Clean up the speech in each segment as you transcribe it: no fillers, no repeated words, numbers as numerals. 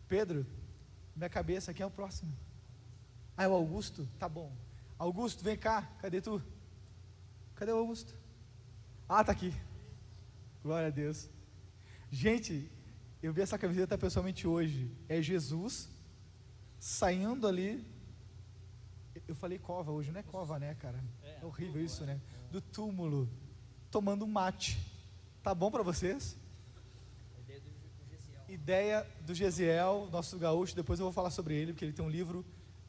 Pedro, minha cabeça, quem é o próximo? Ah, é o Augusto? Tá bom. Augusto, vem cá, cadê tu? Cadê o Augusto? Ah, tá aqui. Glória a Deus. Gente, eu vi essa camiseta pessoalmente hoje. É Jesus saindo ali. Eu falei cova hoje, não é cova, né, cara? É horrível isso, né? Do túmulo, tomando um mate. Tá bom para vocês? Ideia do Gesiel, nosso gaúcho. Depois eu vou falar sobre ele, porque ele tem um livro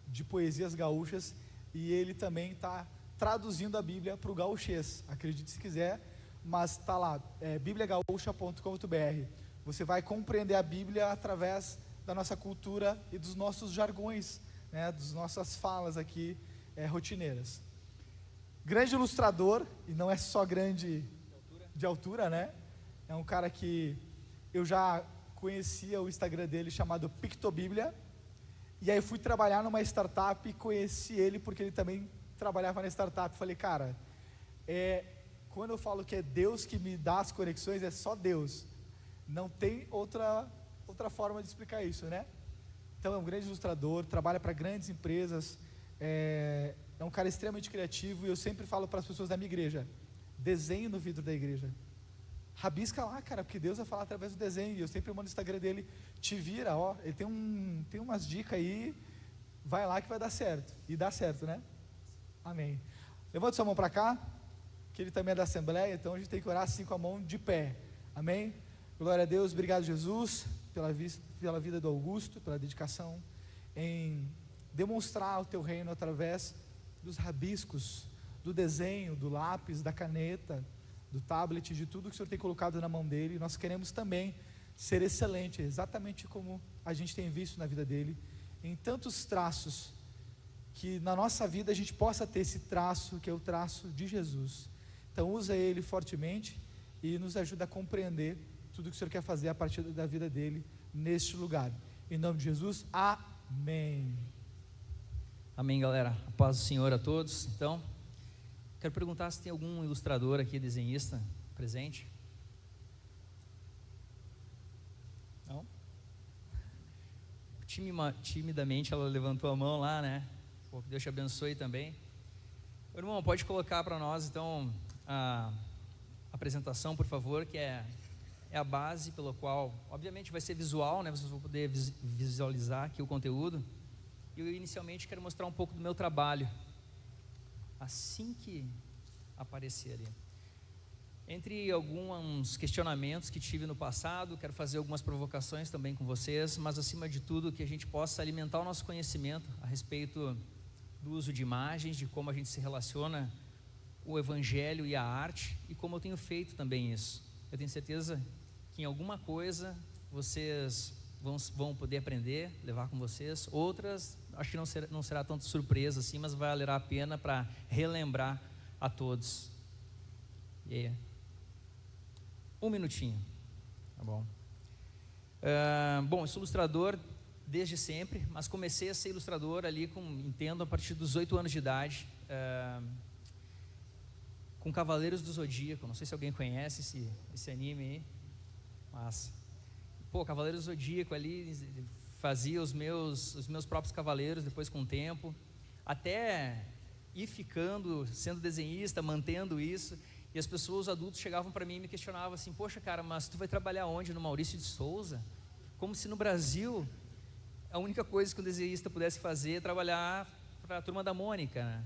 de poesias gaúchas e ele também está traduzindo a Bíblia para o gaúchês. Acredite se quiser, mas está lá, bibliagaúcha.com.br. Você vai compreender a Bíblia através da nossa cultura e dos nossos jargões, né, das nossas falas aqui rotineiras. Grande ilustrador, e não é só grande de altura, né? É um cara que eu já conhecia o Instagram dele, chamado Pictobíblia, e aí fui trabalhar numa startup e conheci ele porque ele também trabalhava na startup. Falei, cara, quando eu falo que é Deus que me dá as conexões, é só Deus, não tem outra forma de explicar isso, né? Então é um grande ilustrador, trabalha para grandes empresas, é um cara extremamente criativo, e eu sempre falo para as pessoas da minha igreja: desenhe no vidro da igreja, rabisca lá, cara, porque Deus vai falar através do desenho. E eu sempre mando no Instagram dele: te vira, ó, ele tem umas dicas aí, vai lá que vai dar certo, e dá certo, né? Amém. Levanta sua mão para cá, que ele também é da Assembleia, então a gente tem que orar assim com a mão de pé, amém? Glória a Deus. Obrigado, Jesus, pela vida do Augusto, pela dedicação em demonstrar o teu reino através dos rabiscos, do desenho, do lápis, da caneta, do tablet, de tudo que o Senhor tem colocado na mão dele. E nós queremos também ser excelente, exatamente como a gente tem visto na vida dele, em tantos traços, que na nossa vida a gente possa ter esse traço, que é o traço de Jesus. Então usa ele fortemente e nos ajuda a compreender tudo que o Senhor quer fazer a partir da vida dele neste lugar. Em nome de Jesus, amém. Amém, galera. A paz do Senhor a todos. Então, quero perguntar se tem algum ilustrador aqui, desenhista, presente. Não? Timidamente ela levantou a mão lá, né? Pô, que Deus te abençoe também. Meu irmão, pode colocar para nós então a apresentação, por favor, que é a base pela qual, obviamente vai ser visual, né? Vocês vão poder visualizar aqui o conteúdo. E eu inicialmente quero mostrar um pouco do meu trabalho, assim que aparecer ali. Entre alguns questionamentos que tive no passado, quero fazer algumas provocações também com vocês, mas acima de tudo que a gente possa alimentar o nosso conhecimento a respeito do uso de imagens, de como a gente se relaciona com o Evangelho e a arte, e como eu tenho feito também isso. Eu tenho certeza que em alguma coisa vocês vão poder aprender, levar com vocês. Outras, acho que não será tanto surpresa assim, mas vai valer a pena para relembrar a todos. Um minutinho, tá bom? Bom, eu sou ilustrador desde sempre, mas comecei a ser ilustrador ali, entendo, a partir dos 8 anos de idade, com Cavaleiros do Zodíaco. Não sei se alguém conhece esse anime aí, mas Cavaleiros do Zodíaco ali, fazia os meus próprios cavaleiros depois com o tempo, até ir sendo desenhista, mantendo isso. E as pessoas, os adultos, chegavam para mim e me questionavam assim: poxa, cara, mas tu vai trabalhar onde? No Maurício de Souza? Como se no Brasil a única coisa que um desenhista pudesse fazer é trabalhar para a Turma da Mônica, né?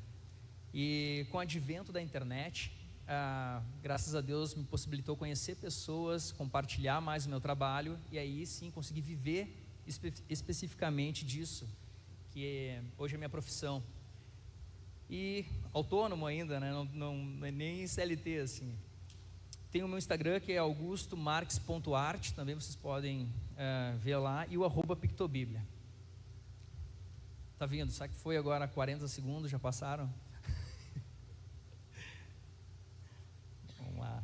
E com o advento da internet, graças a Deus me possibilitou conhecer pessoas, compartilhar mais o meu trabalho, e aí sim consegui viver especificamente disso, que hoje é minha profissão. E autônomo ainda, né? Não é nem CLT assim. Tem o meu Instagram, que é augustomarques.art, também vocês podem ver lá, e o @pictobíblia. Tá vindo, sabe que foi agora 40 segundos, já passaram? Vamos lá.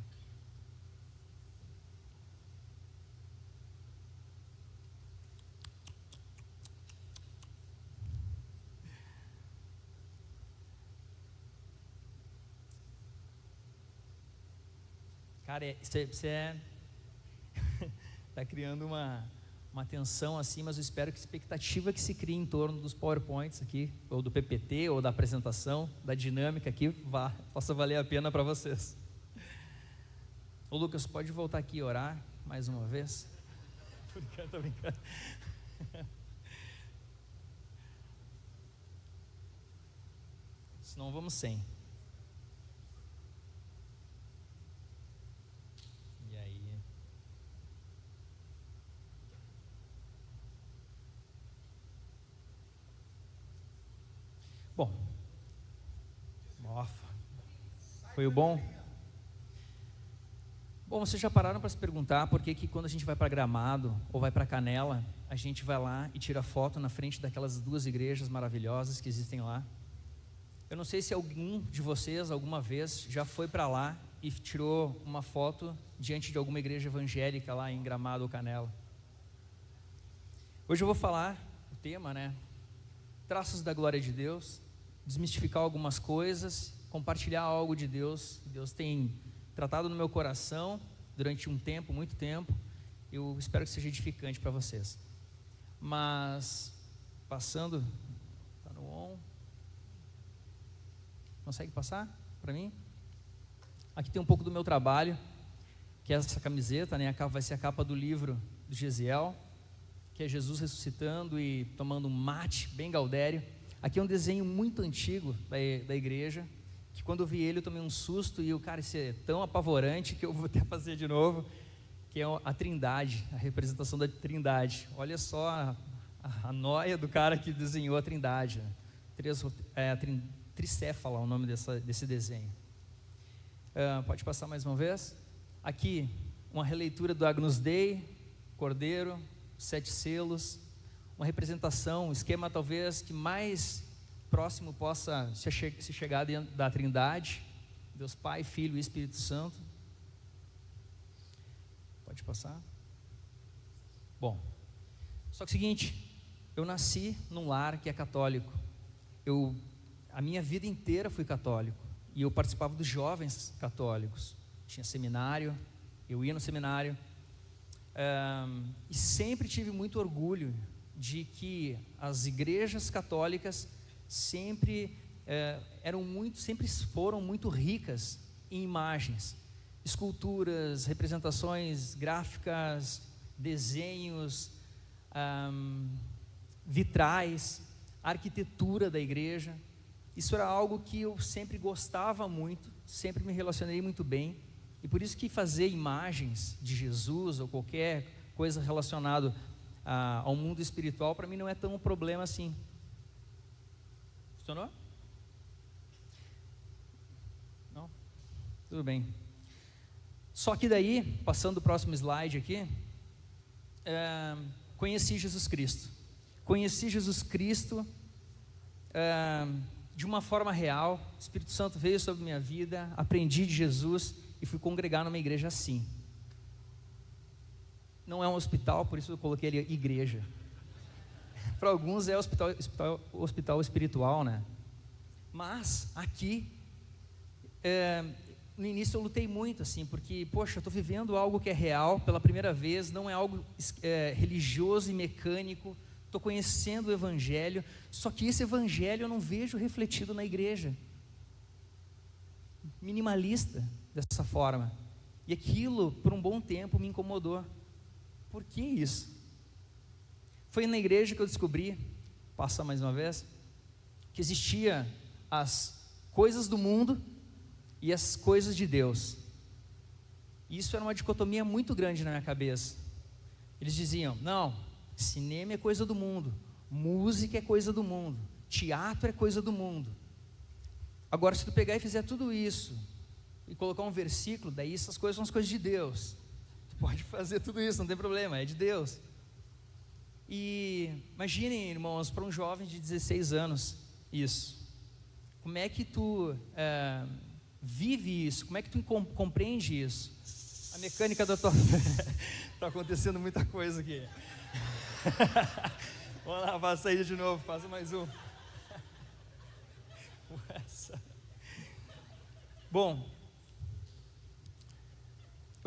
Cara, você está criando uma uma atenção assim, mas eu espero que a expectativa que se crie em torno dos PowerPoints aqui, ou do PPT, ou da apresentação, da dinâmica aqui, possa valer a pena para vocês. Ô Lucas, pode voltar aqui e orar mais uma vez? Tô brincando. Senão vamos sem. E aí? Bom. Nossa. Foi o bom? Bom, vocês já pararam para se perguntar por que quando a gente vai para Gramado ou vai para Canela, a gente vai lá e tira foto na frente daquelas duas igrejas maravilhosas que existem lá? Eu não sei se algum de vocês alguma vez já foi para lá e tirou uma foto diante de alguma igreja evangélica lá em Gramado ou Canela. Hoje eu vou falar o tema, né? Traços da glória de Deus, desmistificar algumas coisas, compartilhar algo de Deus. Deus tem tratado no meu coração durante um tempo, muito tempo. Eu espero que seja edificante para vocês. Mas, passando, está no on. Consegue passar para mim? Aqui tem um pouco do meu trabalho, que é essa camiseta, né? Vai ser a capa do livro do Gesiel, que é Jesus ressuscitando e tomando um mate bem gaudério. Aqui é um desenho muito antigo da igreja, que quando eu vi ele eu tomei um susto e cara, isso é tão apavorante que eu vou até fazer de novo, que é a Trindade, a representação da Trindade. Olha só a nóia do cara que desenhou a Trindade, Tricéfala é o nome desse desenho. Pode passar mais uma vez? Aqui, uma releitura do Agnus Dei, Cordeiro, 7 selos, uma representação, um esquema talvez que mais próximo possa se chegar dentro da Trindade, Deus Pai, Filho e Espírito Santo. Pode passar? Bom, só que é o seguinte, eu nasci num lar que é católico. A minha vida inteira fui católico e eu participava dos jovens católicos. Tinha seminário, eu ia no seminário, e sempre tive muito orgulho de que as igrejas católicas sempre foram muito ricas em imagens, esculturas, representações gráficas, desenhos, vitrais, arquitetura da igreja. Isso era algo que eu sempre gostava muito, sempre me relacionei muito bem, e por isso que fazer imagens de Jesus ou qualquer coisa relacionada ao mundo espiritual para mim não é tão um problema assim. Funcionou? Não? Tudo bem. Só que daí, passando o próximo slide aqui, conheci Jesus Cristo. Conheci Jesus Cristo de uma forma real. O Espírito Santo veio sobre minha vida, aprendi de Jesus e fui congregar numa igreja assim. Não é um hospital, por isso eu coloquei ali igreja. Para alguns é hospital espiritual, né? Mas aqui, no início eu lutei muito, assim, porque, poxa, eu estou vivendo algo que é real pela primeira vez, não é algo religioso e mecânico, estou conhecendo o Evangelho, só que esse Evangelho eu não vejo refletido na igreja, minimalista dessa forma, e aquilo por um bom tempo me incomodou. Por que isso? Foi na igreja que eu descobri, passa mais uma vez, que existia as coisas do mundo e as coisas de Deus. Isso era uma dicotomia muito grande na minha cabeça. Eles diziam, não, cinema é coisa do mundo, música é coisa do mundo, teatro é coisa do mundo. Agora, se tu pegar e fizer tudo isso e colocar um versículo, daí essas coisas são as coisas de Deus. Tu pode fazer tudo isso, não tem problema, é de Deus. E imaginem, irmãos, para um jovem de 16 anos, isso. Como é que tu vive isso? Como é que tu compreende isso? A mecânica da tua fé. Está acontecendo muita coisa aqui. Vamos lá, faça aí de novo, faça mais um. Bom,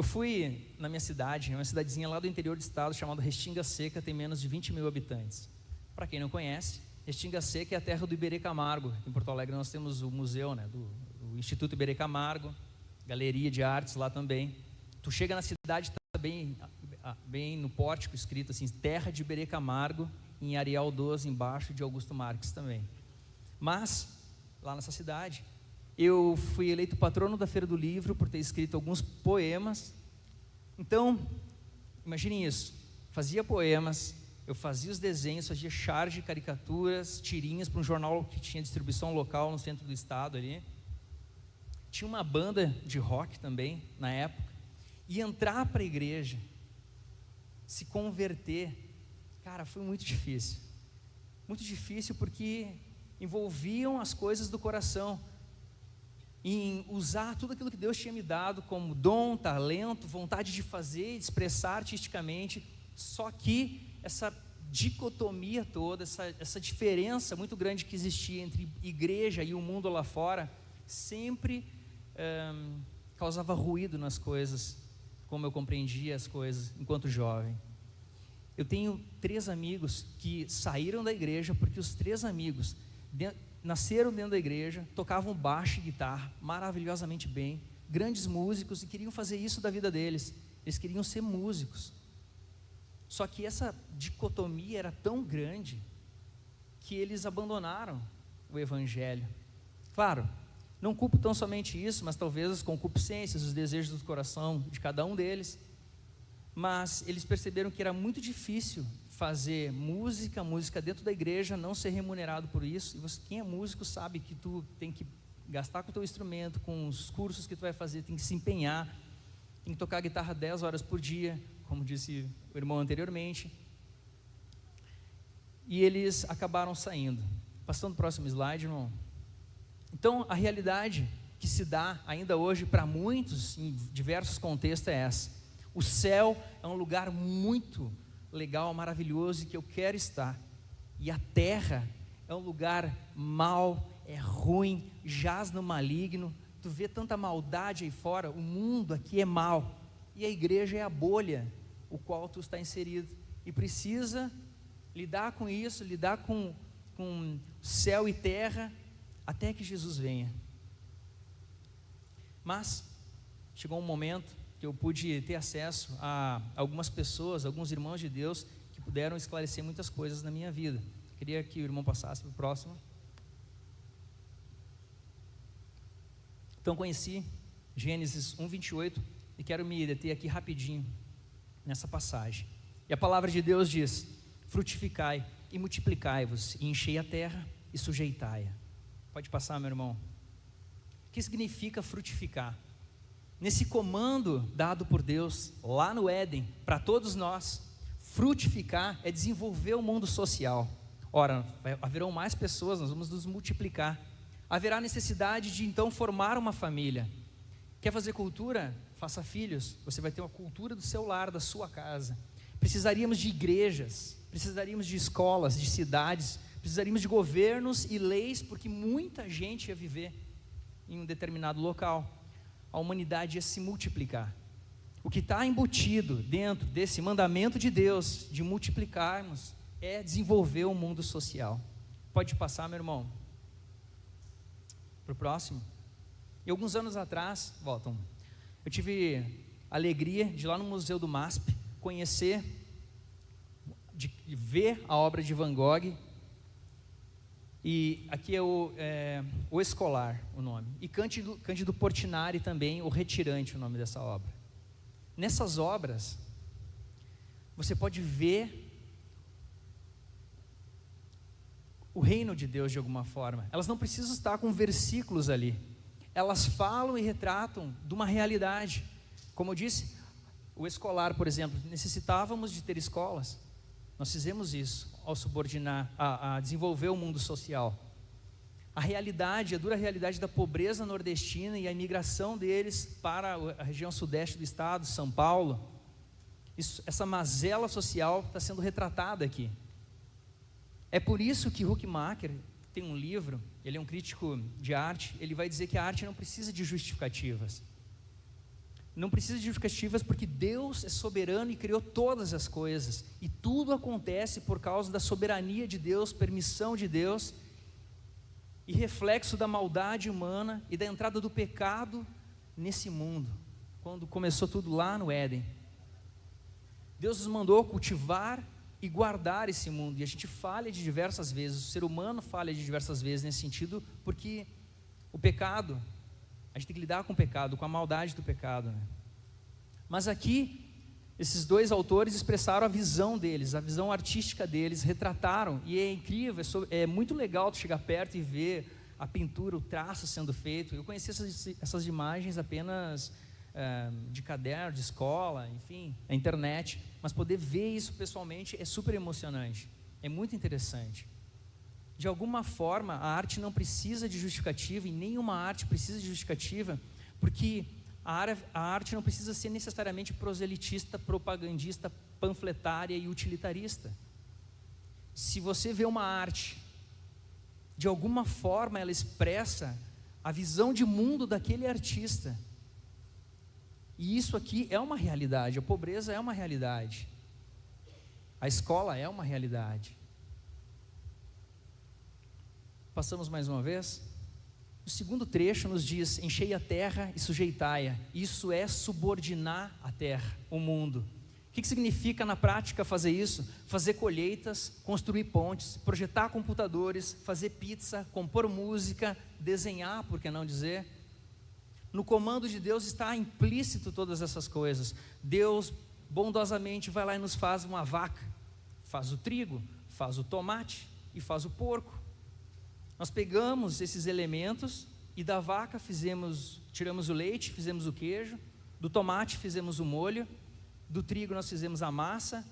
Eu fui na minha cidade, uma cidadezinha lá do interior do estado, chamada Restinga Seca, tem menos de 20 mil habitantes. Para quem não conhece, Restinga Seca é a terra do Iberê Camargo. Em Porto Alegre nós temos o museu, né, do Instituto Iberê Camargo, galeria de artes lá também. Tu chega na cidade, está bem no pórtico escrito assim, terra de Iberê Camargo, em Arial 12 embaixo, de Augusto Marques também. Mas, lá nessa cidade, eu fui eleito patrono da Feira do Livro por ter escrito alguns poemas. Então, imaginem isso, fazia poemas, eu fazia os desenhos, fazia charge, caricaturas, tirinhas para um jornal que tinha distribuição local no centro do estado ali. Tinha uma banda de rock também, na época. E entrar para a igreja, se converter, cara, foi muito difícil. Muito difícil porque envolviam as coisas do coração, em usar tudo aquilo que Deus tinha me dado como dom, talento, vontade de fazer, de expressar artisticamente, só que essa dicotomia toda, essa diferença muito grande que existia entre igreja e o mundo lá fora, sempre causava ruído nas coisas, como eu compreendia as coisas enquanto jovem. Eu tenho 3 amigos que saíram da igreja porque os 3 amigos nasceram dentro da igreja, tocavam baixo e guitarra maravilhosamente bem, grandes músicos, e queriam fazer isso da vida deles. Eles queriam ser músicos. Só que essa dicotomia era tão grande que eles abandonaram o evangelho. Claro, não culpo tão somente isso, mas talvez as concupiscências, os desejos do coração de cada um deles. Mas eles perceberam que era muito difícil fazer música dentro da igreja, não ser remunerado por isso. E você, quem é músico sabe que tu tem que gastar com o teu instrumento, com os cursos que tu vai fazer, tem que se empenhar, tem que tocar guitarra 10 horas por dia, como disse o irmão anteriormente. E eles acabaram saindo. Passando o próximo slide, irmão. Então, a realidade que se dá ainda hoje para muitos, em diversos contextos, é essa. O céu é um lugar muito legal, maravilhoso, e que eu quero estar. E a terra é um lugar mau, é ruim, jaz no maligno. Tu vê tanta maldade aí fora, o mundo aqui é mau. E a igreja é a bolha o qual tu está inserido. E precisa lidar com isso, lidar com céu e terra, até que Jesus venha. Mas chegou um momento que eu pude ter acesso a algumas pessoas, alguns irmãos de Deus, que puderam esclarecer muitas coisas na minha vida. Queria que o irmão passasse para o próximo. Então conheci Gênesis 1:28 e quero me deter aqui rapidinho nessa passagem. E a palavra de Deus diz: frutificai e multiplicai-vos, e enchei a terra e sujeitai-a. Pode passar, meu irmão. O que significa frutificar? Nesse comando dado por Deus lá no Éden, para todos nós, frutificar é desenvolver o mundo social. Ora, haverão mais pessoas, nós vamos nos multiplicar. Haverá necessidade de então formar uma família. Quer fazer cultura? Faça filhos. Você vai ter uma cultura do seu lar, da sua casa. Precisaríamos de igrejas, precisaríamos de escolas, de cidades, precisaríamos de governos e leis, porque muita gente ia viver em um determinado local. A humanidade ia se multiplicar. O que está embutido dentro desse mandamento de Deus, de multiplicarmos, é desenvolver o mundo social. Pode passar, meu irmão, para o próximo. E alguns anos atrás, voltam, eu tive a alegria de ir lá no Museu do MASP, conhecer, de ver a obra de Van Gogh. E aqui é o Escolar, o nome. E Cândido Portinari também, o Retirante, o nome dessa obra. Nessas obras, você pode ver o reino de Deus de alguma forma. Elas não precisam estar com versículos ali. Elas falam e retratam de uma realidade. Como eu disse, o Escolar, por exemplo, necessitávamos de ter escolas. Nós fizemos isso ao subordinar, a desenvolver o mundo social. A realidade, a dura realidade da pobreza nordestina e a imigração deles para a região sudeste do estado, São Paulo, essa mazela social está sendo retratada aqui. É por isso que Huckmacher tem um livro, ele é um crítico de arte, ele vai dizer que a arte não precisa de justificativas. não precisa de justificativas, porque Deus é soberano e criou todas as coisas, e tudo acontece por causa da soberania de Deus, permissão de Deus, e reflexo da maldade humana e da entrada do pecado nesse mundo, quando começou tudo lá no Éden. Deus nos mandou cultivar e guardar esse mundo, e a gente falha de diversas vezes, o ser humano falha de diversas vezes nesse sentido, porque o pecado, a gente tem que lidar com o pecado, com a maldade do pecado, né? Mas aqui, esses dois autores expressaram a visão deles, a visão artística deles, retrataram, e é incrível, é muito legal tu chegar perto e ver a pintura, o traço sendo feito. Eu conheci essas imagens apenas de caderno, de escola, enfim, na internet, mas poder ver isso pessoalmente é super emocionante, é muito interessante. De alguma forma, a arte não precisa de justificativa, e nenhuma arte precisa de justificativa, porque a arte não precisa ser necessariamente proselitista, propagandista, panfletária e utilitarista. Se você vê uma arte, de alguma forma ela expressa a visão de mundo daquele artista, e isso aqui é uma realidade. A pobreza é uma realidade, a escola é uma realidade. Passamos mais uma vez. O segundo trecho nos diz: enchei a terra e sujeitai-a. Isso é subordinar a terra, o mundo. O que significa na prática fazer isso? Fazer colheitas, construir pontes, projetar computadores, fazer pizza, compor música, desenhar, por que não dizer? No comando de Deus está implícito todas essas coisas. Deus bondosamente vai lá e nos faz uma vaca, faz o trigo, faz o tomate e faz o porco. Nós pegamos esses elementos e da vaca tiramos o leite, fizemos o queijo, do tomate fizemos o molho, do trigo nós fizemos a massa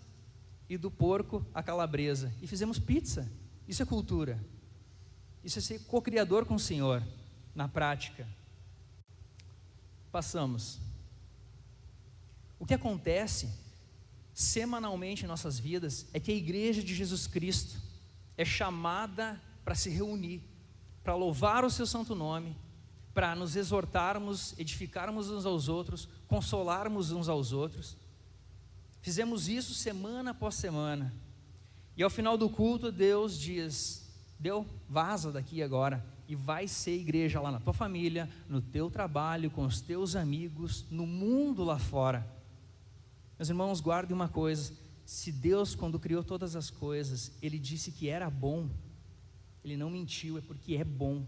e do porco a calabresa, e fizemos pizza. Isso é cultura, isso é ser co-criador com o Senhor, na prática. Passamos. O que acontece semanalmente em nossas vidas é que a igreja de Jesus Cristo é chamada para se reunir, para louvar o seu santo nome, para nos exortarmos, edificarmos uns aos outros, consolarmos uns aos outros. Fizemos isso semana após semana, e ao final do culto Deus diz: vaza daqui agora, e vai ser igreja lá na tua família, no teu trabalho, com os teus amigos, no mundo lá fora. Meus irmãos, guardem uma coisa: se Deus, quando criou todas as coisas, Ele disse que era bom, Ele não mentiu, é porque é bom.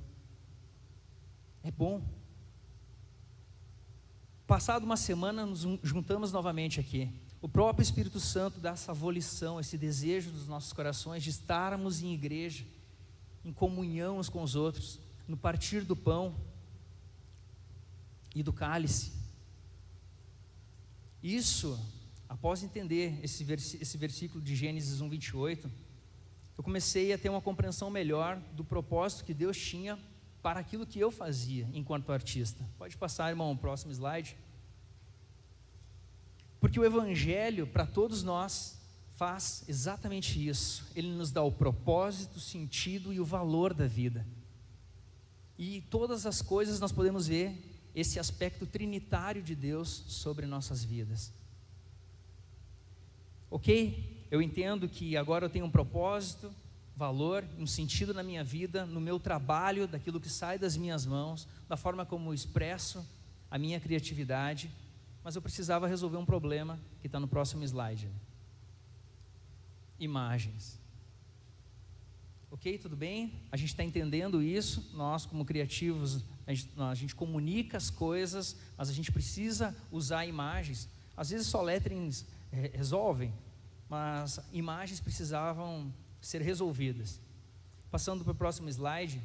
É bom. Passado uma semana, nos juntamos novamente aqui. O próprio Espírito Santo dá essa volição, esse desejo dos nossos corações de estarmos em igreja, em comunhão uns com os outros, no partir do pão e do cálice. Isso, após entender esse versículo de Gênesis 1:28, eu comecei a ter uma compreensão melhor do propósito que Deus tinha para aquilo que eu fazia enquanto artista. Pode passar, irmão, o próximo slide. Porque o Evangelho, para todos nós, faz exatamente isso. Ele nos dá o propósito, o sentido e o valor da vida. E todas as coisas nós podemos ver esse aspecto trinitário de Deus sobre nossas vidas. Ok? Eu entendo que agora eu tenho um propósito, valor, um sentido na minha vida, no meu trabalho, daquilo que sai das minhas mãos, da forma como eu expresso a minha criatividade, mas eu precisava resolver um problema que está no próximo slide. Imagens. Ok, tudo bem? A gente está entendendo isso, nós como criativos, a gente comunica as coisas, mas a gente precisa usar imagens. Às vezes só letterings resolvem, mas imagens precisavam ser resolvidas. Passando para o próximo slide,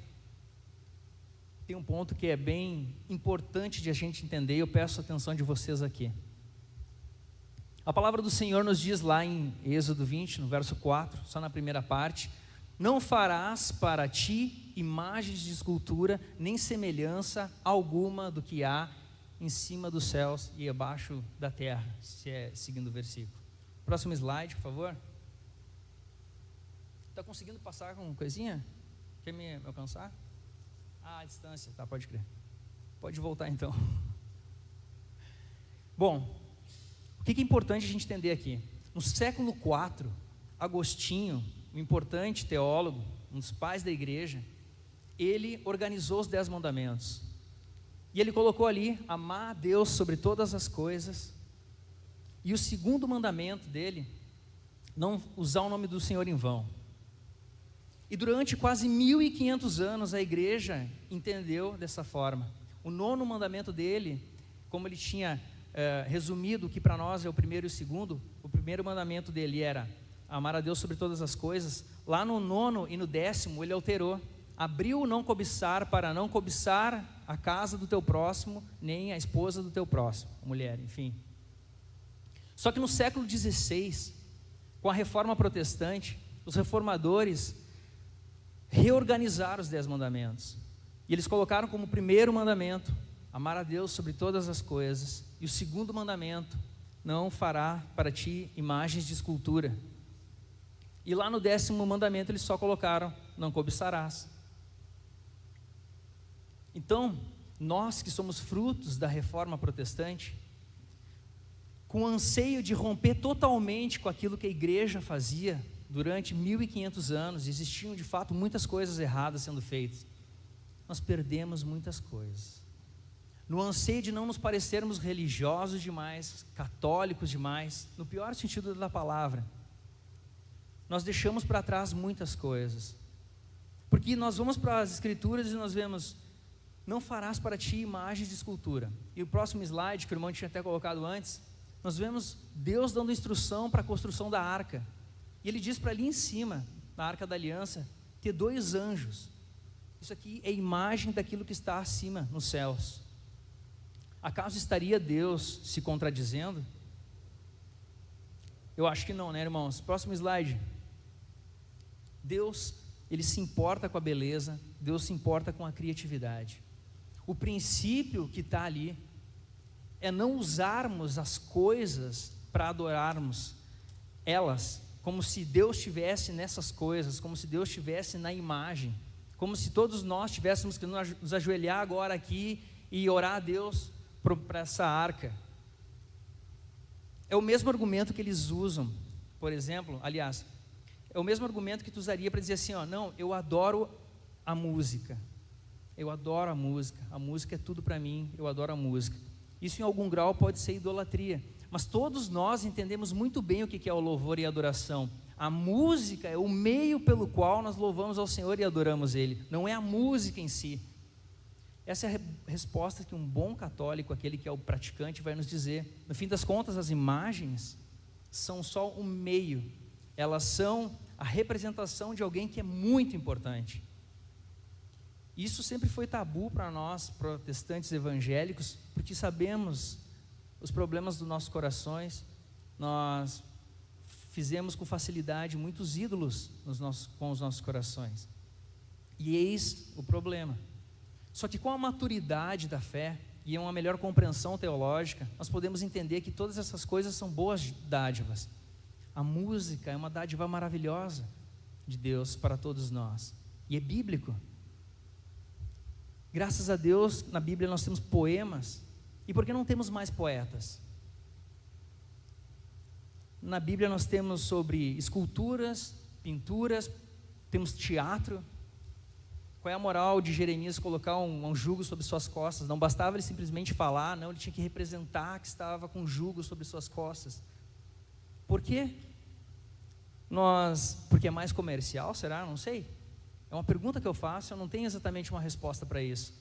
tem um ponto que é bem importante de a gente entender, eu peço a atenção de vocês aqui. A palavra do Senhor nos diz lá em Êxodo 20, no verso 4, só na primeira parte: não farás para ti imagens de escultura, nem semelhança alguma do que há em cima dos céus e abaixo da terra, se é seguindo o versículo. Próximo slide, por favor. Está conseguindo passar com coisinha? Quer me alcançar? A distância, tá, pode crer. Pode voltar então. Bom, o que é importante a gente entender aqui? No século IV, Agostinho, um importante teólogo, um dos pais da igreja, ele organizou os 10 mandamentos. E ele colocou ali, amar a Deus sobre todas as coisas. E o segundo mandamento dele, não usar o nome do Senhor em vão. E durante quase 1500 anos a igreja entendeu dessa forma. O 9º mandamento dele, como ele tinha resumido, que para nós é o primeiro e o segundo, o primeiro mandamento dele era amar a Deus sobre todas as coisas. Lá no 9º e no 10º ele alterou. Abriu o não cobiçar para não cobiçar a casa do teu próximo, nem a esposa do teu próximo, a mulher, enfim. Só que no século XVI, com a reforma protestante, os reformadores reorganizaram os 10 mandamentos. E eles colocaram como primeiro mandamento, amar a Deus sobre todas as coisas. E o segundo mandamento, não fará para ti imagens de escultura. E lá no 10º mandamento eles só colocaram, não cobiçarás. Então, nós que somos frutos da reforma protestante, com o anseio de romper totalmente com aquilo que a igreja fazia durante 1500 anos, existiam de fato muitas coisas erradas sendo feitas, nós perdemos muitas coisas. No anseio de não nos parecermos religiosos demais, católicos demais, no pior sentido da palavra, nós deixamos para trás muitas coisas, porque nós vamos para as escrituras e nós vemos, não farás para ti imagens de escultura. E o próximo slide, que o irmão tinha até colocado antes, nós vemos Deus dando instrução para a construção da arca, e Ele diz para ali em cima, na arca da aliança, ter 2 anjos. Isso aqui é imagem daquilo que está acima, nos céus. Acaso estaria Deus se contradizendo? Eu acho que não, né, irmãos? Próximo slide. Deus, Ele se importa com a beleza, Deus se importa com a criatividade. O princípio que está ali é não usarmos as coisas para adorarmos elas, como se Deus estivesse nessas coisas, como se Deus estivesse na imagem, como se todos nós tivéssemos que nos ajoelhar agora aqui e orar a Deus para essa arca. É o mesmo argumento que eles usam, por exemplo, aliás, é o mesmo argumento que tu usaria para dizer assim, ó, não, eu adoro a música, a música é tudo para mim, eu adoro a música. Isso em algum grau pode ser idolatria, mas todos nós entendemos muito bem o que é o louvor e a adoração. A música é o meio pelo qual nós louvamos ao Senhor e adoramos Ele, não é a música em si. Essa é a resposta que um bom católico, aquele que é o praticante, vai nos dizer. No fim das contas, as imagens são só um meio, elas são a representação de alguém que é muito importante. Isso sempre foi tabu para nós, protestantes evangélicos, porque sabemos os problemas dos nossos corações. Nós fizemos com facilidade muitos ídolos com os nossos corações. E eis o problema. Só que com a maturidade da fé e uma melhor compreensão teológica, nós podemos entender que todas essas coisas são boas dádivas. A música é uma dádiva maravilhosa de Deus para todos nós. E é bíblico. Graças a Deus, na Bíblia nós temos poemas. E por que não temos mais poetas? Na Bíblia nós temos sobre esculturas, pinturas, temos teatro. Qual é a moral de Jeremias colocar um jugo sobre suas costas? Não bastava ele simplesmente falar, não, ele tinha que representar que estava com jugo sobre suas costas. Por quê? Porque é mais comercial, será? Não sei. É uma pergunta que eu faço, eu não tenho exatamente uma resposta para isso.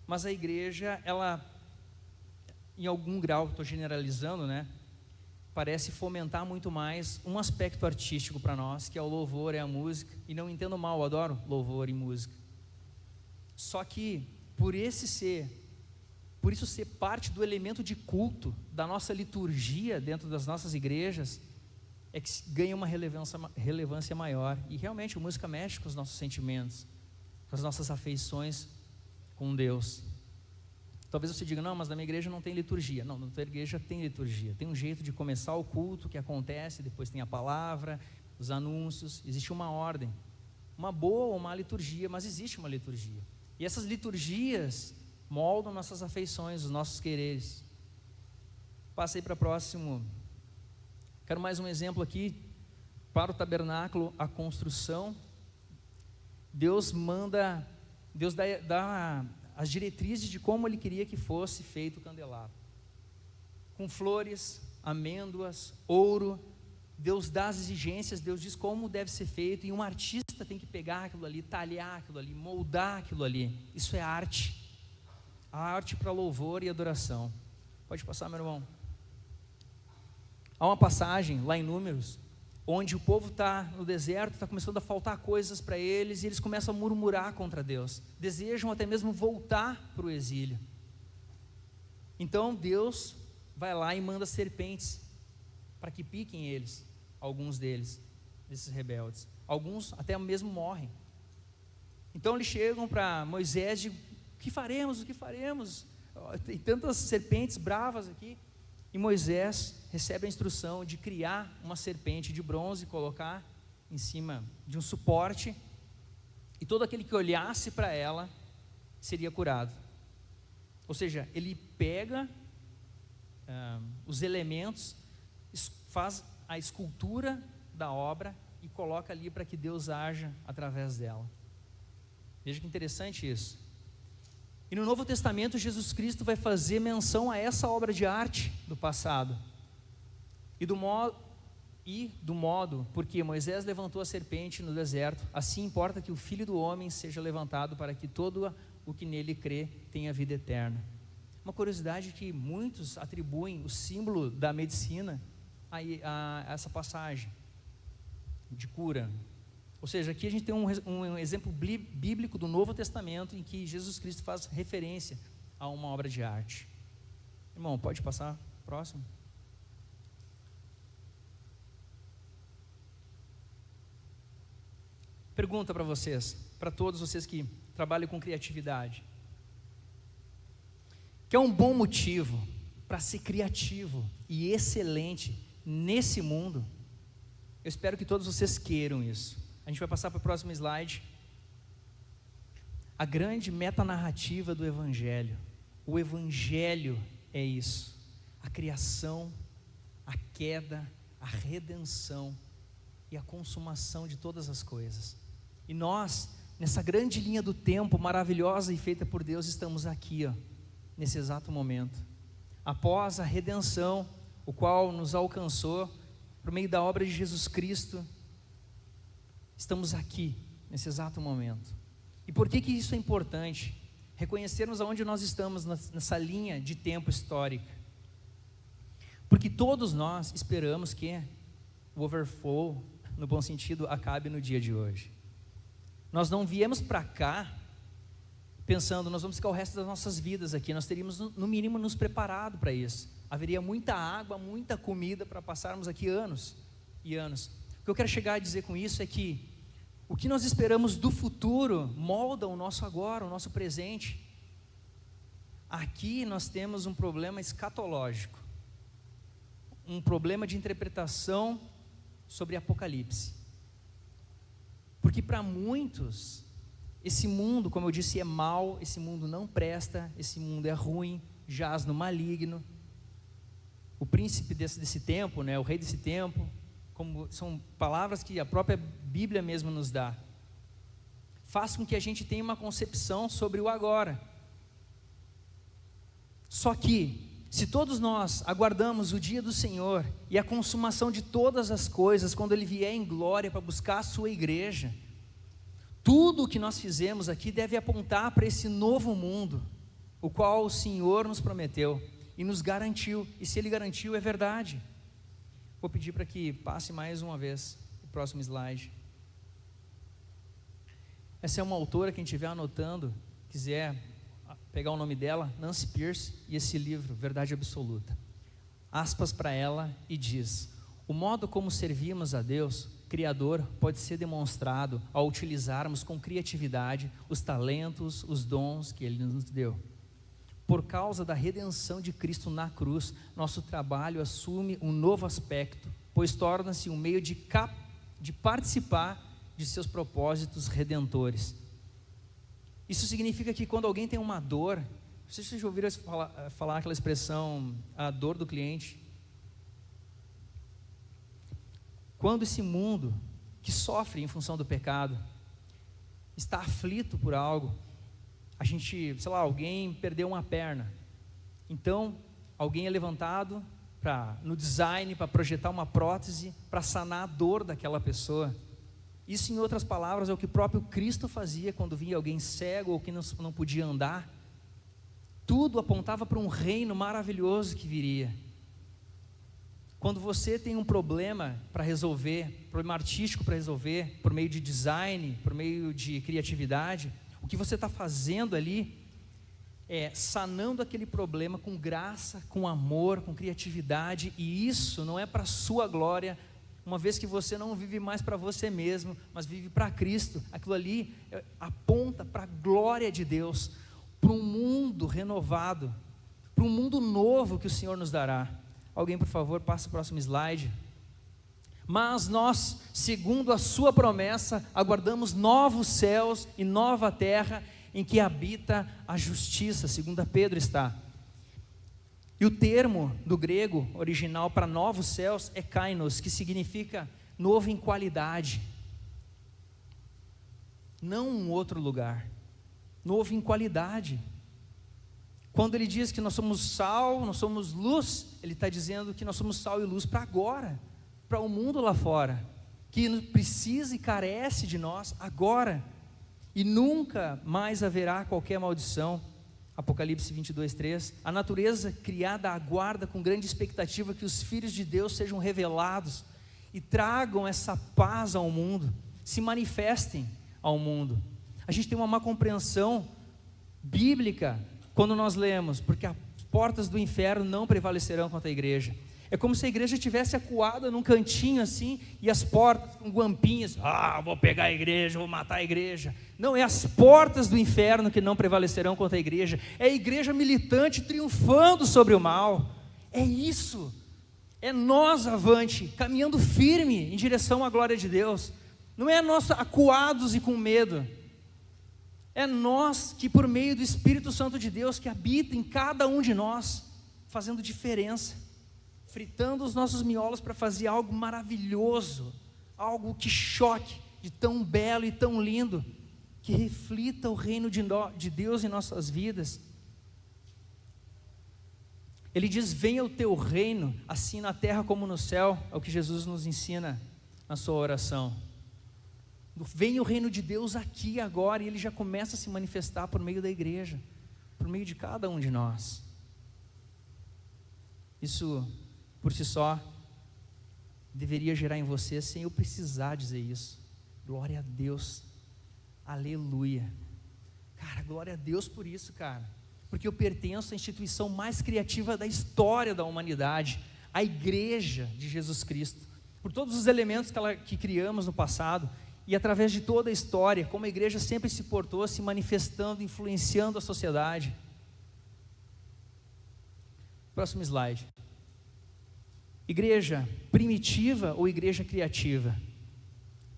Mas a igreja, ela, em algum grau, estou generalizando, né? Parece fomentar muito mais um aspecto artístico para nós, que é o louvor, é a música. E não entendo mal, eu adoro louvor e música. Só que, por isso ser parte do elemento de culto da nossa liturgia dentro das nossas igrejas, é que ganha uma relevância maior. E realmente a música mexe com os nossos sentimentos, com as nossas afeições com Deus. Talvez você diga, não, mas na minha igreja não tem liturgia. Não, na tua igreja tem liturgia. Tem um jeito de começar o culto que acontece, depois tem a palavra, os anúncios, existe uma ordem. Uma boa ou má liturgia, mas existe uma liturgia. E essas liturgias moldam nossas afeições, os nossos quereres. Passa aí para próximo. Quero mais um exemplo aqui. Para o tabernáculo, a construção, Deus dá as diretrizes de como Ele queria que fosse feito o candelabro. Com flores, amêndoas, ouro. Deus dá as exigências, Deus diz como deve ser feito, e um artista tem que pegar aquilo ali, talhar aquilo ali, moldar aquilo ali. Isso é arte. A arte para louvor e adoração. Pode passar, meu irmão. Há uma passagem lá em Números, onde o povo está no deserto, está começando a faltar coisas para eles, e eles começam a murmurar contra Deus, desejam até mesmo voltar para o exílio. Então Deus vai lá e manda serpentes, para que piquem eles, alguns deles, desses rebeldes. Alguns até mesmo morrem. Então eles chegam para Moisés e o que faremos? Tem tantas serpentes bravas aqui. E Moisés recebe a instrução de criar uma serpente de bronze, colocar em cima de um suporte, e todo aquele que olhasse para ela seria curado. Ou seja, ele pega os elementos, faz a escultura da obra e coloca ali para que Deus haja através dela. Veja que interessante isso. E no Novo Testamento, Jesus Cristo vai fazer menção a essa obra de arte do passado. E do modo, porque Moisés levantou a serpente no deserto, assim importa que o Filho do Homem seja levantado para que todo o que nele crê tenha vida eterna. Uma curiosidade que muitos atribuem o símbolo da medicina a essa passagem de cura. Ou seja, aqui a gente tem um exemplo bíblico do Novo Testamento em que Jesus Cristo faz referência a uma obra de arte. Irmão, pode passar próximo? Pergunta para vocês, para todos vocês que trabalham com criatividade. Quer um bom motivo para ser criativo e excelente nesse mundo? Eu espero que todos vocês queiram isso. A gente vai passar para o próximo slide. A grande metanarrativa do Evangelho. O Evangelho é isso: a criação, a queda, a redenção e a consumação de todas as coisas. E nós, nessa grande linha do tempo maravilhosa e feita por Deus, estamos aqui, nesse exato momento. Após a redenção, o qual nos alcançou por meio da obra de Jesus Cristo, estamos aqui, nesse exato momento. E por que isso é importante? Reconhecermos aonde nós estamos nessa linha de tempo histórica. Porque todos nós esperamos que o overflow, no bom sentido, acabe no dia de hoje. Nós não viemos para cá pensando, nós vamos ficar o resto das nossas vidas aqui. Nós teríamos, no mínimo, nos preparado para isso. Haveria muita água, muita comida para passarmos aqui anos e anos. O que eu quero chegar a dizer com isso é que o que nós esperamos do futuro molda o nosso agora, o nosso presente. Aqui nós temos um problema escatológico, um problema de interpretação sobre Apocalipse. Porque para muitos, esse mundo, como eu disse, é mau, esse mundo não presta, esse mundo é ruim, jaz no maligno. O príncipe desse tempo, o rei desse tempo, como são palavras que a própria Bíblia mesmo nos dá, faz com que a gente tenha uma concepção sobre o agora. Só que, se todos nós aguardamos o dia do Senhor e a consumação de todas as coisas, quando Ele vier em glória para buscar a sua igreja, tudo o que nós fizemos aqui deve apontar para esse novo mundo, o qual o Senhor nos prometeu e nos garantiu, e se Ele garantiu, é verdade. Vou pedir para que passe mais uma vez o próximo slide. Essa é uma autora, quem estiver anotando, quiser pegar o nome dela, Nancy Pierce, e esse livro, Verdade Absoluta. Aspas para ela e diz: o modo como servimos a Deus, Criador, pode ser demonstrado ao utilizarmos com criatividade os talentos, os dons que Ele nos deu. Por causa da redenção de Cristo na cruz, nosso trabalho assume um novo aspecto, pois torna-se um meio de participar de seus propósitos redentores. Isso significa que quando alguém tem uma dor, Vocês já ouviram falar aquela expressão, a dor do cliente? Quando esse mundo que sofre em função do pecado está aflito por algo, a gente, sei lá, alguém perdeu uma perna, então alguém é levantado no design para projetar uma prótese para sanar a dor daquela pessoa. Isso, em outras palavras, é o que o próprio Cristo fazia quando via alguém cego ou que não podia andar. Tudo apontava para um reino maravilhoso que viria. Quando você tem um problema para resolver, problema artístico para resolver, por meio de design, por meio de criatividade, o que você está fazendo ali é sanando aquele problema com graça, com amor, com criatividade, e isso não é para a sua glória, uma vez que você não vive mais para você mesmo, mas vive para Cristo. Aquilo ali aponta para a glória de Deus, para um mundo renovado, para um mundo novo que o Senhor nos dará. Alguém, por favor, passe o próximo slide. Mas nós, segundo a sua promessa, aguardamos novos céus e nova terra, em que habita a justiça, segundo Pedro está. E o termo do grego original para novos céus é kainos, que significa novo em qualidade, não um outro lugar, novo em qualidade. Quando ele diz que nós somos sal, nós somos luz, ele está dizendo que nós somos sal e luz para agora, para o mundo lá fora, que precisa e carece de nós agora, e nunca mais haverá qualquer maldição. Apocalipse 22:3. A natureza criada aguarda com grande expectativa que os filhos de Deus sejam revelados e tragam essa paz ao mundo, se manifestem ao mundo. A gente tem uma má compreensão bíblica quando nós lemos, porque as portas do inferno não prevalecerão contra a igreja. É como se a igreja tivesse acuada num cantinho assim, e as portas com guampinhas, vou pegar a igreja, vou matar a igreja. Não, é as portas do inferno que não prevalecerão contra a igreja, é a igreja militante triunfando sobre o mal, é isso, é nós avante, caminhando firme em direção à glória de Deus, não é nós acuados e com medo, é nós que por meio do Espírito Santo de Deus, que habita em cada um de nós, fazendo diferença, fritando os nossos miolos para fazer algo maravilhoso, algo que choque, de tão belo e tão lindo, que reflita o reino de Deus em nossas vidas. Ele diz: venha o teu reino, assim na terra como no céu, é o que Jesus nos ensina na sua oração. Venha o reino de Deus aqui agora, e ele já começa a se manifestar por meio da igreja, por meio de cada um de nós. Isso por si só deveria gerar em você, sem eu precisar dizer isso, glória a Deus, aleluia, cara, glória a Deus por isso, cara, porque eu pertenço à instituição mais criativa da história da humanidade, a igreja de Jesus Cristo, por todos os elementos que criamos no passado, e através de toda a história, como a igreja sempre se portou, se manifestando, influenciando a sociedade. Próximo slide. Igreja primitiva ou igreja criativa?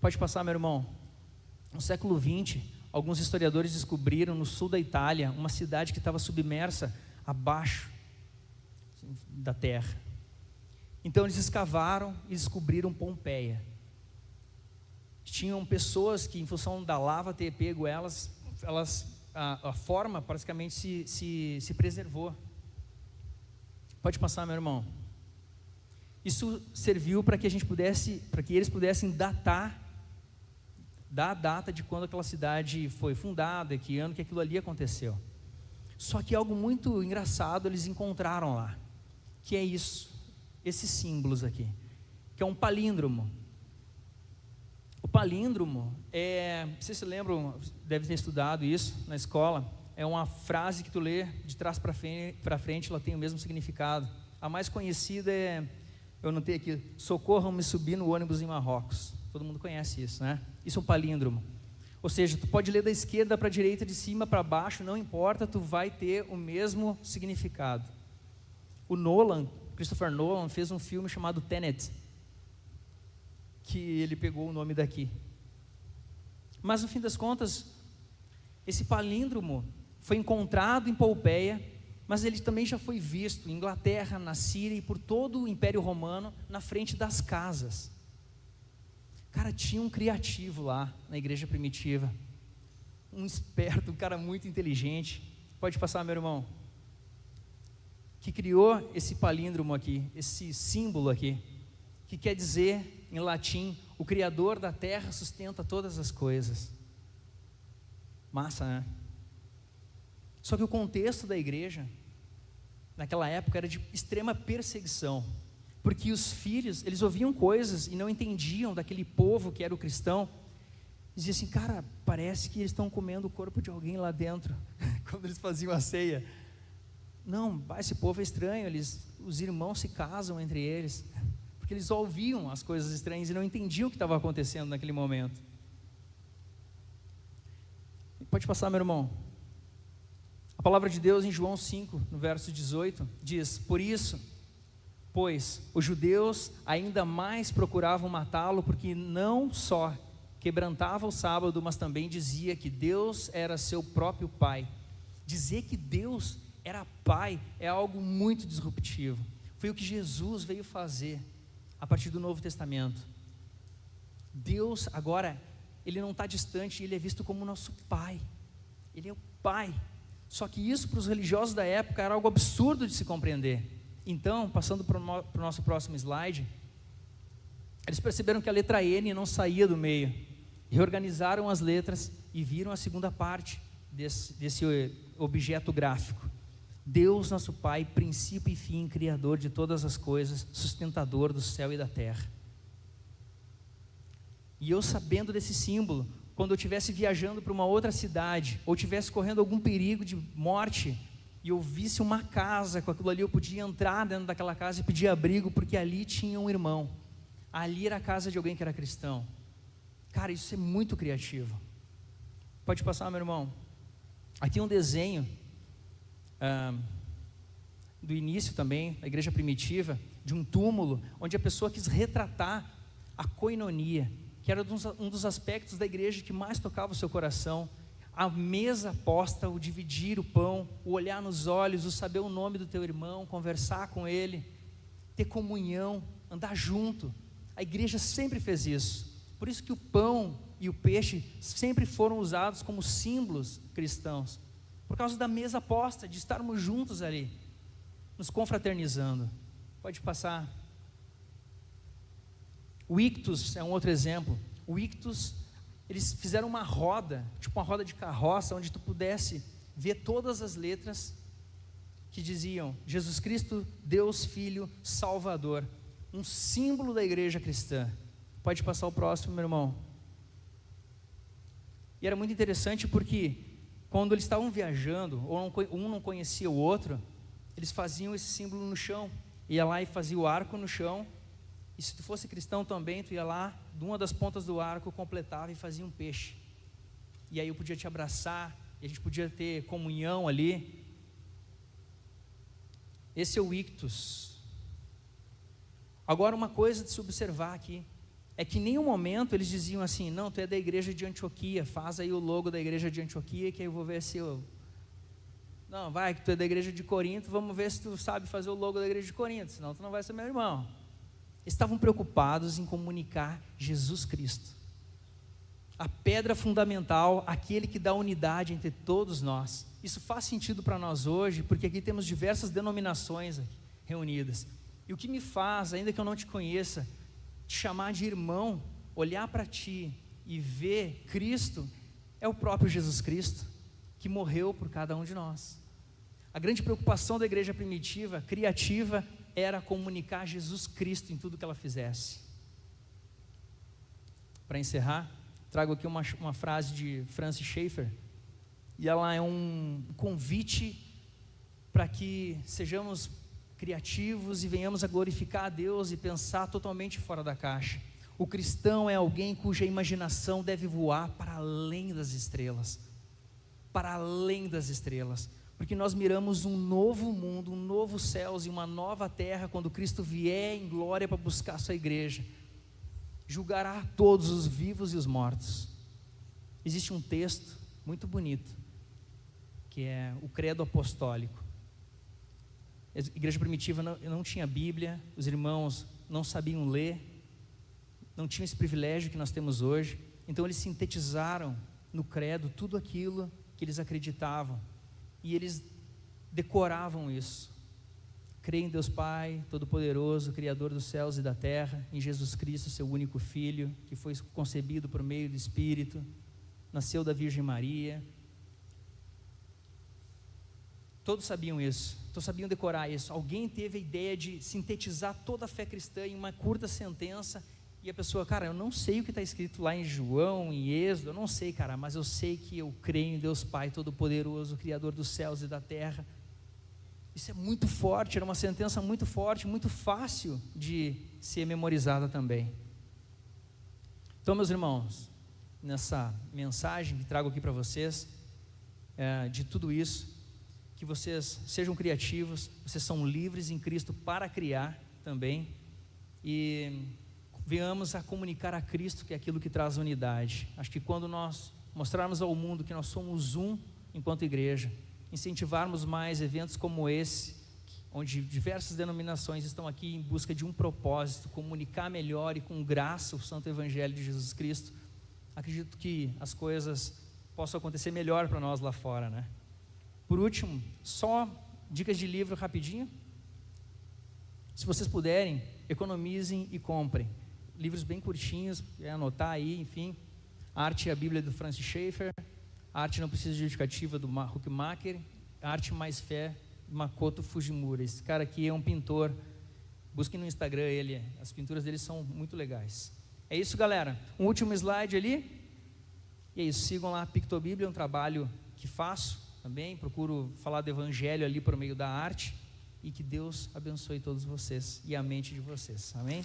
Pode passar, meu irmão. No século XX, alguns historiadores descobriram no sul da Itália uma cidade que estava submersa abaixo da terra. Então eles escavaram e descobriram Pompeia. Tinham pessoas que, em função da lava ter pego elas a forma praticamente se preservou. Pode passar, meu irmão. Isso serviu para que eles pudessem dar a data de quando aquela cidade foi fundada, que ano que aquilo ali aconteceu. Só que algo muito engraçado eles encontraram lá, que é isso, esses símbolos aqui, que é um palíndromo. O palíndromo vocês se lembram, devem ter estudado isso na escola, é uma frase que tu lê de trás para frente, ela tem o mesmo significado. A mais conhecida eu notei aqui, socorram-me subir no ônibus em Marrocos. Todo mundo conhece isso, né? Isso é um palíndromo. Ou seja, tu pode ler da esquerda para a direita, de cima para baixo, não importa, tu vai ter o mesmo significado. O Christopher Nolan, fez um filme chamado Tenet, que ele pegou o nome daqui. Mas no fim das contas, esse palíndromo, foi encontrado em Pompeia, mas ele também já foi visto em Inglaterra, na Síria e por todo o Império Romano, na frente das casas. Cara, tinha um criativo lá na igreja primitiva, um esperto, um cara muito inteligente. Pode passar, meu irmão, que criou esse palíndromo aqui, esse símbolo aqui, que quer dizer em latim: o Criador da terra sustenta todas as coisas. Massa, né? Só que o contexto da igreja naquela época era de extrema perseguição, porque os filhos, eles ouviam coisas e não entendiam daquele povo que era o cristão. Diziam assim: cara, parece que eles estão comendo o corpo de alguém lá dentro, quando eles faziam a ceia. Não, esse povo é estranho, os irmãos se casam entre eles, porque eles ouviam as coisas estranhas e não entendiam o que estava acontecendo naquele momento. Pode passar, meu irmão. A palavra de Deus em João 5, no verso 18, diz: por isso, pois, os judeus ainda mais procuravam matá-lo, porque não só quebrantava o sábado, mas também dizia que Deus era seu próprio Pai. Dizer que Deus era Pai é algo muito disruptivo. Foi o que Jesus veio fazer a partir do Novo Testamento. Deus agora, Ele não está distante, Ele é visto como nosso Pai. Ele é o Pai. Só que isso para os religiosos da época era algo absurdo de se compreender. Então, passando para o nosso próximo slide, eles perceberam que a letra N não saía do meio. Reorganizaram as letras e viram a segunda parte desse objeto gráfico. Deus, nosso Pai, princípio e fim, Criador de todas as coisas, sustentador do céu e da terra. E eu, sabendo desse símbolo, quando eu estivesse viajando para uma outra cidade, ou estivesse correndo algum perigo de morte, e eu visse uma casa com aquilo ali, eu podia entrar dentro daquela casa e pedir abrigo, porque ali tinha um irmão, ali era a casa de alguém que era cristão. Cara, isso é muito criativo. Pode passar, meu irmão. Aqui um desenho do início também, da igreja primitiva, de um túmulo, onde a pessoa quis retratar a koinonia, que era um dos aspectos da igreja que mais tocava o seu coração. A mesa posta, o dividir o pão, o olhar nos olhos, o saber o nome do teu irmão, conversar com ele, ter comunhão, andar junto. A igreja sempre fez isso. Por isso que o pão e o peixe sempre foram usados como símbolos cristãos, por causa da mesa posta, de estarmos juntos ali, nos confraternizando. Pode passar. O ictus é um outro exemplo. O ictus, eles fizeram uma roda, tipo uma roda de carroça, onde tu pudesse ver todas as letras que diziam Jesus Cristo, Deus Filho, Salvador, um símbolo da igreja cristã. Pode passar o próximo, meu irmão. E era muito interessante porque quando eles estavam viajando, ou um não conhecia o outro, eles faziam esse símbolo no chão. Ia lá e fazia o arco no chão. E se tu fosse cristão também, tu ia lá, de uma das pontas do arco, completava e fazia um peixe. E aí eu podia te abraçar, e a gente podia ter comunhão ali. Esse é o ictus. Agora, uma coisa de se observar aqui, é que em nenhum momento eles diziam assim: não, tu é da igreja de Antioquia, faz aí o logo da igreja de Antioquia, que aí eu vou ver se eu... Não, vai, que tu é da igreja de Corinto, vamos ver se tu sabe fazer o logo da igreja de Corinto, senão tu não vai ser meu irmão. Eles estavam preocupados em comunicar Jesus Cristo, a pedra fundamental, aquele que dá unidade entre todos nós. Isso faz sentido para nós hoje, porque aqui temos diversas denominações reunidas. E o que me faz, ainda que eu não te conheça, te chamar de irmão, olhar para ti e ver Cristo, é o próprio Jesus Cristo, que morreu por cada um de nós. A grande preocupação da igreja primitiva, criativa, era comunicar Jesus Cristo em tudo que ela fizesse. Para encerrar, trago aqui uma frase de Francis Schaeffer, e ela é um convite para que sejamos criativos e venhamos a glorificar a Deus e pensar totalmente fora da caixa. O cristão é alguém cuja imaginação deve voar para além das estrelas, para além das estrelas, porque nós miramos um novo mundo, um novo céus e uma nova terra, quando Cristo vier em glória para buscar a sua igreja, julgará todos os vivos e os mortos. Existe um texto muito bonito, que é o credo apostólico. A igreja primitiva não tinha Bíblia, os irmãos não sabiam ler, não tinham esse privilégio que nós temos hoje, então eles sintetizaram no credo tudo aquilo que eles acreditavam, e eles decoravam isso. Creio em Deus Pai Todo-Poderoso, Criador dos céus e da terra, em Jesus Cristo, seu único Filho, que foi concebido por meio do Espírito, nasceu da Virgem Maria. Todos sabiam isso, todos sabiam decorar isso. Alguém teve a ideia de sintetizar toda a fé cristã em uma curta sentença, e a pessoa, cara, eu não sei o que está escrito lá em João, em Êxodo, eu não sei, cara, mas eu sei que eu creio em Deus Pai Todo-Poderoso, Criador dos céus e da terra. Isso é muito forte, era uma sentença muito forte, muito fácil de ser memorizada também. Então, meus irmãos, nessa mensagem que trago aqui para vocês, de tudo isso, que vocês sejam criativos, vocês são livres em Cristo para criar também, e venhamos a comunicar a Cristo, que é aquilo que traz unidade. Acho que quando nós mostrarmos ao mundo que nós somos um enquanto igreja, incentivarmos mais eventos como esse, onde diversas denominações estão aqui em busca de um propósito, comunicar melhor e com graça o Santo Evangelho de Jesus Cristo, acredito que as coisas possam acontecer melhor para nós lá fora, né? Por último, só dicas de livro rapidinho. Se vocês puderem, economizem e comprem. Livros bem curtinhos, anotar aí, enfim. Arte e a Bíblia, do Francis Schaeffer. Arte não precisa de justificativa, do Huckmacher. Arte mais fé, do Makoto Fujimura. Esse cara aqui é um pintor. Busquem no Instagram ele, as pinturas dele são muito legais. É isso, galera. Um último slide ali. E é isso, sigam lá a Pictobíblia, é um trabalho que faço também. Procuro falar do Evangelho ali por meio da arte. E que Deus abençoe todos vocês e a mente de vocês. Amém?